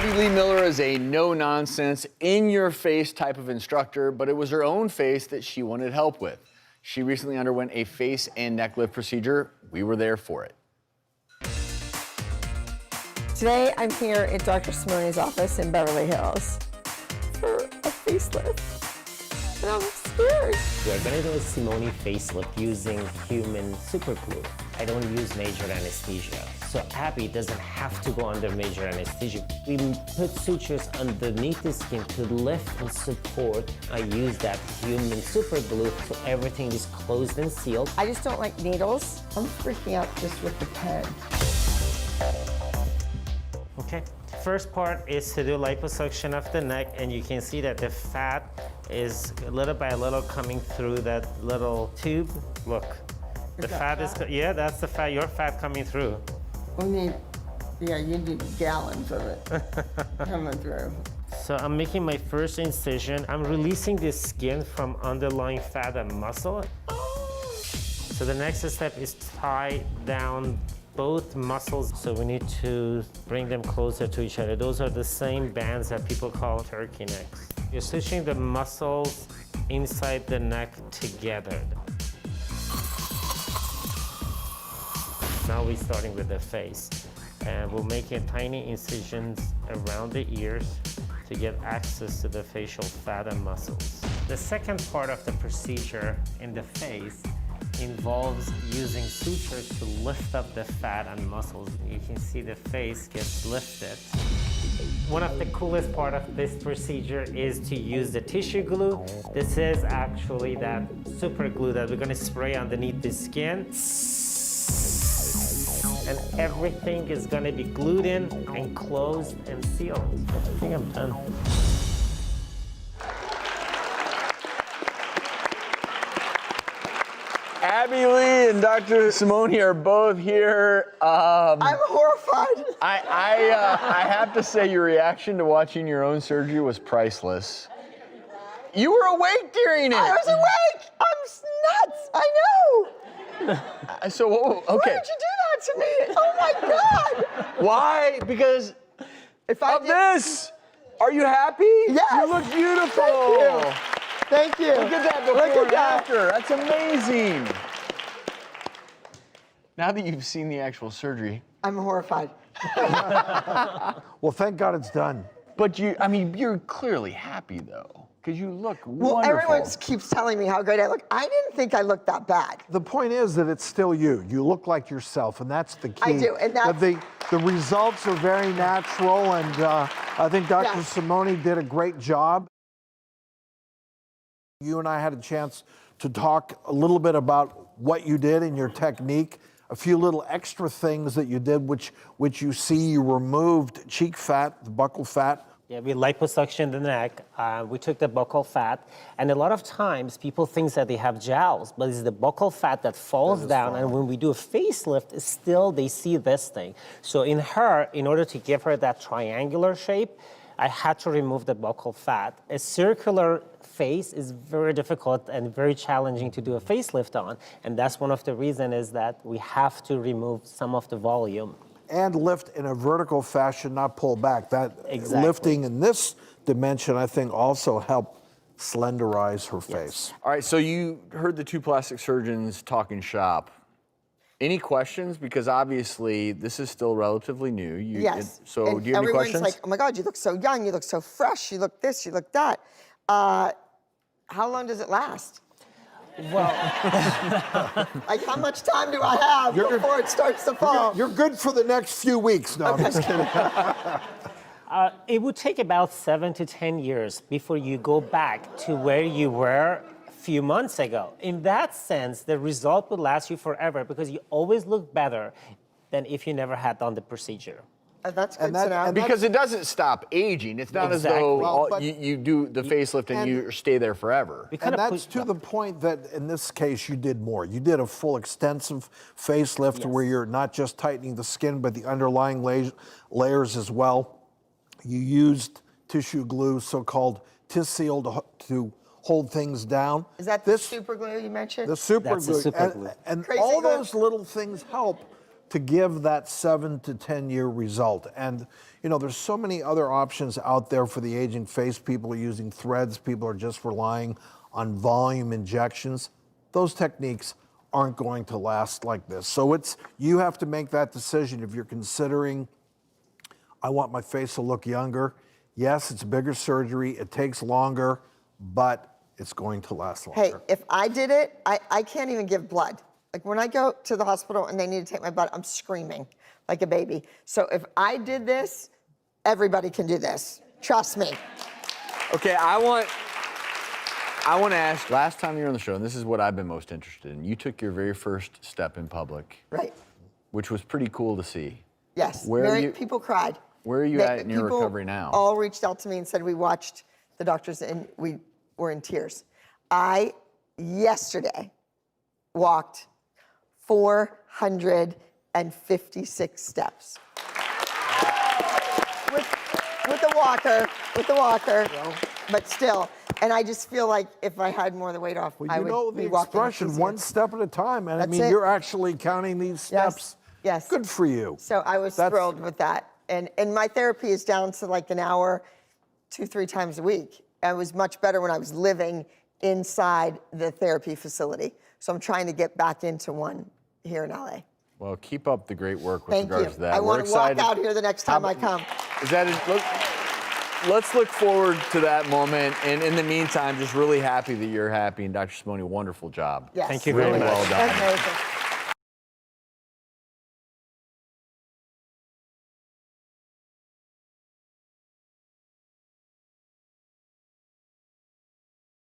Abby Lee Miller is a no-nonsense, in-your-face type of instructor, but it was her own face that she wanted help with. She recently underwent a face and neck lift procedure. We were there for it. Today, I'm here at Dr. Simoni's office in Beverly Hills for a facelift, and I'm scared. We're going to do a Simoni facelift using human super glue. I don't use major anesthesia, so Abby doesn't have to go under major anesthesia. We put sutures underneath the skin to lift and support. I use that human super glue so everything is closed and sealed. I just don't like needles. I'm freaking out just with the pen. Okay, first part is to do liposuction of the neck, and you can see that the fat is little by little coming through that little tube. Look, the fat is, yeah, that's the fat, your fat coming through. We need, yeah, you need gallons of it coming through. So I'm making my first incision. I'm releasing the skin from underlying fat and muscle. So the next step is tie down both muscles, so we need to bring them closer to each other. Those are the same bands that people call turkey necks. You're stitching the muscles inside the neck together. Now we're starting with the face, and we'll make tiny incisions around the ears to get access to the facial fat and muscles. The second part of the procedure in the face involves using sutures to lift up the fat and muscles. You can see the face gets lifted. One of the coolest part of this procedure is to use the tissue glue. This is actually that super glue that we're gonna spray underneath the skin. And everything is gonna be glued in and closed and sealed. I think I'm done. Abby Lee and Dr. Simoni are both here. I'm horrified. I have to say your reaction to watching your own surgery was priceless. You were awake during it. I was awake. I'm nuts. I know. So, okay. Why did you do that to me? Oh my God. Why? Because If I of this. Are you happy? Yes. You look beautiful. Thank you. Look at that before and after. That's amazing. Now that you've seen the actual surgery. I'm horrified. Well, thank God it's done. But you're clearly happy though, because you look Well, wonderful. everyone keeps telling me how great I look. I didn't think I looked that bad. The point is that it's still you. You look like yourself, and that's the key. I do, and that's... The results are very natural, and I think Dr. Yes. Simoni did a great job. You and I had a chance to talk a little bit about what you did and your technique, a few little extra things that you did, which you see you removed cheek fat, the buccal fat. Yeah, we liposuctioned the neck. We took the buccal fat, and a lot of times people think that they have jowls, but it's the buccal fat that falls down, and when we do a facelift, still they see this thing. So in her, in order to give her that triangular shape, I had to remove the buccal fat. A circular face is very difficult and very challenging to do a facelift on, and that's one of the reasons is that we have to remove some of the volume. And lift in a vertical fashion, not pull back. That Exactly. lifting in this dimension, I think, also helped slenderize her face. All right, so you heard the two plastic surgeons talking shop. Any questions? Because obviously this is still relatively new. Yes. So And do you have any questions? everyone's like, oh my God, you look so young, you look so fresh, you look this, you look that. How long does it last? Well, Like, how much time do I have before it starts to fall? You're good for the next few weeks. No, I'm just kidding. it would take about 7 to 10 years before you go back to where you were a few months ago. In that sense, the result would last you forever because you always look better than if you never had done the procedure. That's good And that- to know. and Because it doesn't stop aging. It's not as Exactly. though Well, but- you do the facelift and you stay there forever. We And kinda that's put- to the point that in this case you did more. You did a full extensive facelift where you're not just tightening the skin but the underlying layers as well. You used tissue glue, so-called Tisseal, to hold things down. Is that the super glue you mentioned? The super That's the glue. super glue. And Crazy all glue. those little things help to give that 7 to 10 year result. And you know, there's so many other options out there for the aging face. People are using threads, people are just relying on volume injections. Those techniques aren't going to last like this. So you have to make that decision if you're considering, I want my face to look younger. Yes, it's bigger surgery, it takes longer, but it's going to last longer. Hey, if I did it, I can't even give blood. Like when I go to the hospital and they need to take my blood, I'm screaming like a baby. So if I did this, everybody can do this. Trust me. Okay, I want to ask, last time you were on the show, and this is what I've been most interested in, you took your very first step in public. Right. Which was pretty cool to see. Yes. People cried. Where are you at in your recovery now? People all reached out to me and said, we watched the doctors and we were in tears. I, yesterday, walked 456 steps. With a walker, but still. And I just feel like if I had more of the weight off, Well, I you would know be the walking expression, easier. one step at a time. And I That's mean, it. you're actually counting these steps. Yes. Good for you. So I was thrilled with that. And my therapy is down to like an hour, 2-3 times a week. It was much better when I was living inside the therapy facility. So I'm trying to get back into one here in LA. Well, keep up the great work with Thank regards you. to that. I We're want to walk excited. out here the next time I come. Is that it? Let's look forward to that moment. And in the meantime, just really happy that you're happy. And Dr. Simoni, wonderful job. Yes. Thank you very Really much. well done. Amazing.